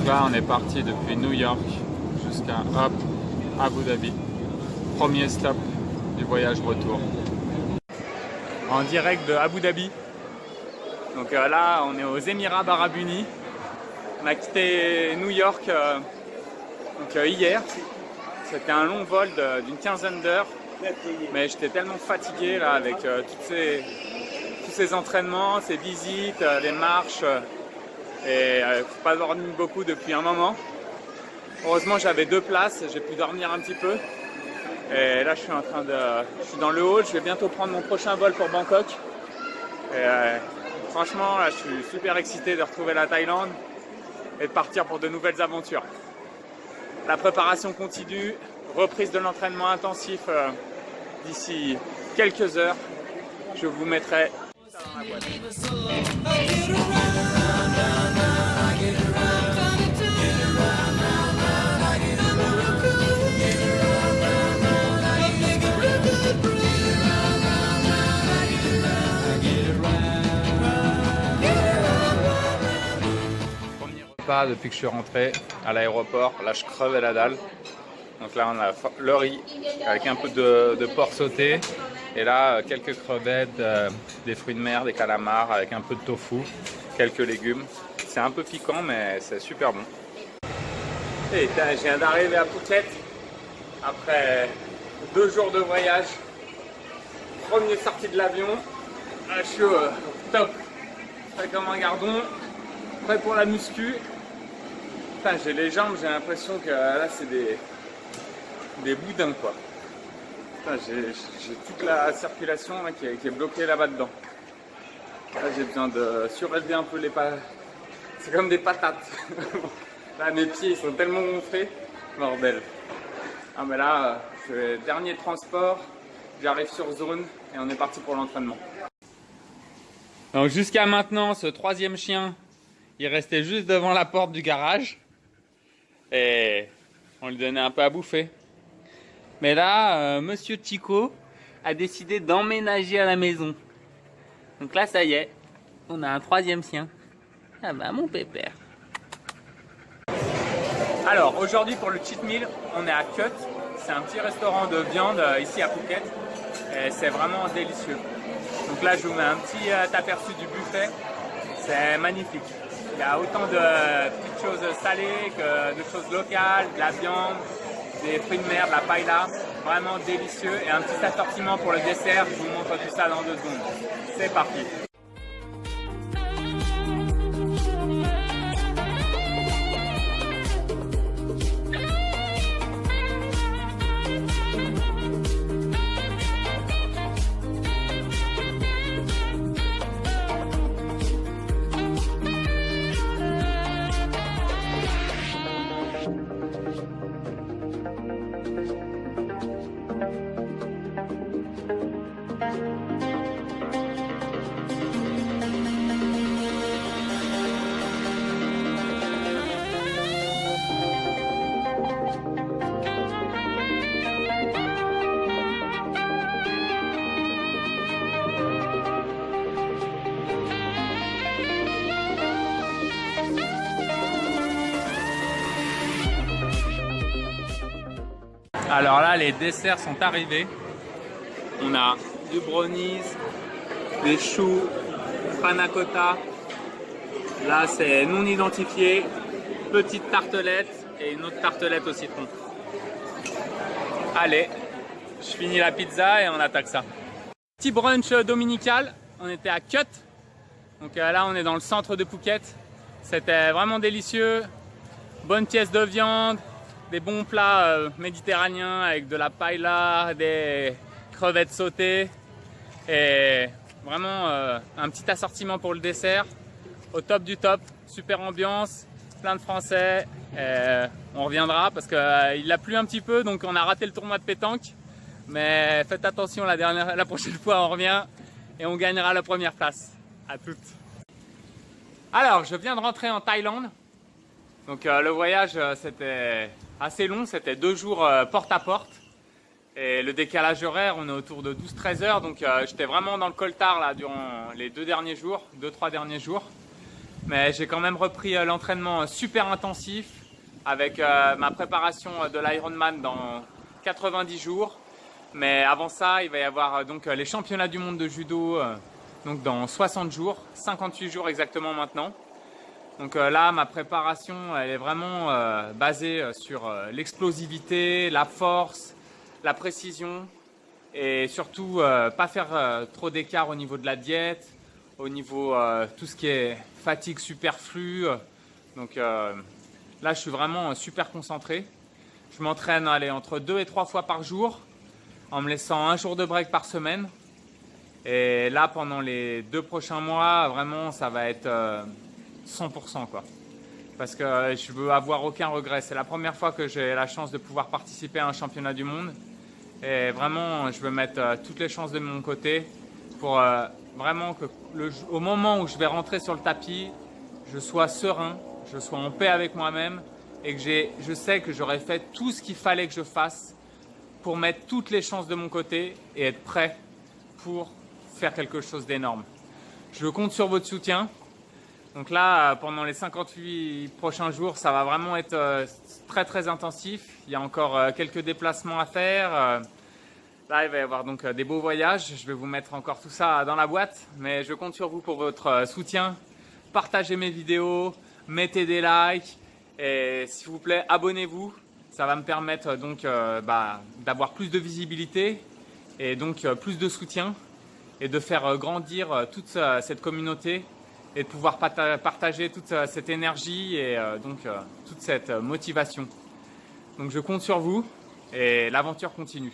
là, on est parti depuis New York jusqu'à Abu Dhabi. Premier stop du voyage retour. En direct de Abu Dhabi. Donc là, on est aux Émirats Arabes Unis. On a quitté New York hier. C'était un long vol d'une quinzaine d'heures. Mais j'étais tellement fatigué là avec tous ces entraînements, ces visites, les marches. Et pas dormi beaucoup depuis un moment. Heureusement, j'avais 2 places, j'ai pu dormir un petit peu. Et là, je suis dans le hall, je vais bientôt prendre mon prochain vol pour Bangkok. Et franchement, là, je suis super excité de retrouver la Thaïlande et de partir pour de nouvelles aventures. La préparation continue, reprise de l'entraînement intensif d'ici quelques heures. Je vous mettrai ça dans la boîte. Depuis que je suis rentré à l'aéroport, là je crevais la dalle. Donc là on a le riz avec un peu de porc sauté et là quelques crevettes, des fruits de mer, des calamars avec un peu de tofu, quelques légumes. C'est un peu piquant mais c'est super bon. Et je viens d'arriver à Phuket après 2 jours de voyage. Première sortie de l'avion, je suis top, prêt comme un gardon, prêt pour la muscu. J'ai les jambes, j'ai l'impression que là c'est des boudins quoi. J'ai toute la circulation là, qui est bloquée là-bas dedans. Là j'ai besoin de surélever un peu les pas. C'est comme des patates. Là mes pieds ils sont tellement gonflés, bordel. Ah mais là, je fais dernier transport, j'arrive sur zone et on est parti pour l'entraînement. Donc jusqu'à maintenant, ce 3e chien, il restait juste devant la porte du garage. Et on lui donnait un peu à bouffer. Mais là, Monsieur Chico a décidé d'emménager à la maison. Donc là, ça y est, on a un 3e chien. Ah bah mon pépère. Alors aujourd'hui pour le cheat meal, on est à Cut. C'est un petit restaurant de viande ici à Phuket. Et c'est vraiment délicieux. Donc là, je vous mets un petit aperçu du buffet. C'est magnifique. Il y a autant de petites choses salées que de choses locales, de la viande, des fruits de mer, de la paella. Vraiment délicieux. Et un petit assortiment pour le dessert. Je vous montre tout ça dans 2 secondes. C'est parti. Alors là, les desserts sont arrivés. On a du brownies, des choux, panna cotta. Là, c'est non identifié. Petite tartelette et une autre tartelette au citron. Allez, je finis la pizza et on attaque ça. Petit brunch dominical. On était à Cut. Donc là, on est dans le centre de Phuket. C'était vraiment délicieux. Bonne pièce de viande. Des bons plats méditerranéens avec de la paella, des crevettes sautées et vraiment un petit assortiment pour le dessert au top du top, super ambiance, plein de Français. On reviendra parce qu'il a plu un petit peu donc on a raté le tournoi de pétanque, mais faites attention la prochaine fois on revient et on gagnera la première place. À toutes. Alors je viens de rentrer en Thaïlande. Donc le voyage c'était assez long, c'était 2 jours porte à porte. Et le décalage horaire, on est autour de 12-13 heures. Donc j'étais vraiment dans le coltard là, durant les 2-3 derniers jours. Mais j'ai quand même repris l'entraînement super intensif avec ma préparation de l'Ironman dans 90 jours. Mais avant ça, il va y avoir donc les championnats du monde de judo donc dans 60 jours, 58 jours exactement maintenant. Donc là, ma préparation, elle est vraiment basée sur l'explosivité, la force, la précision et surtout pas faire trop d'écart au niveau de la diète, au niveau tout ce qui est fatigue superflue. Donc là, je suis vraiment super concentré. Je m'entraîne entre 2 et 3 fois par jour en me laissant un jour de break par semaine. Et là, pendant les 2 prochains mois, vraiment, ça va être 100% quoi. Parce que je veux avoir aucun regret. C'est la première fois que j'ai la chance de pouvoir participer à un championnat du monde. Et vraiment, je veux mettre toutes les chances de mon côté pour vraiment que au moment où je vais rentrer sur le tapis, je sois serein, je sois en paix avec moi-même et que je sais que j'aurais fait tout ce qu'il fallait que je fasse pour mettre toutes les chances de mon côté et être prêt pour faire quelque chose d'énorme. Je compte sur votre soutien. Donc là, pendant les 58 prochains jours, ça va vraiment être très très intensif. Il y a encore quelques déplacements à faire. Là, il va y avoir donc des beaux voyages. Je vais vous mettre encore tout ça dans la boîte. Mais je compte sur vous pour votre soutien. Partagez mes vidéos, mettez des likes et s'il vous plaît, abonnez-vous. Ça va me permettre donc d'avoir plus de visibilité et donc plus de soutien et de faire grandir toute cette communauté et de pouvoir partager toute cette énergie et toute cette motivation. Donc je compte sur vous et l'aventure continue.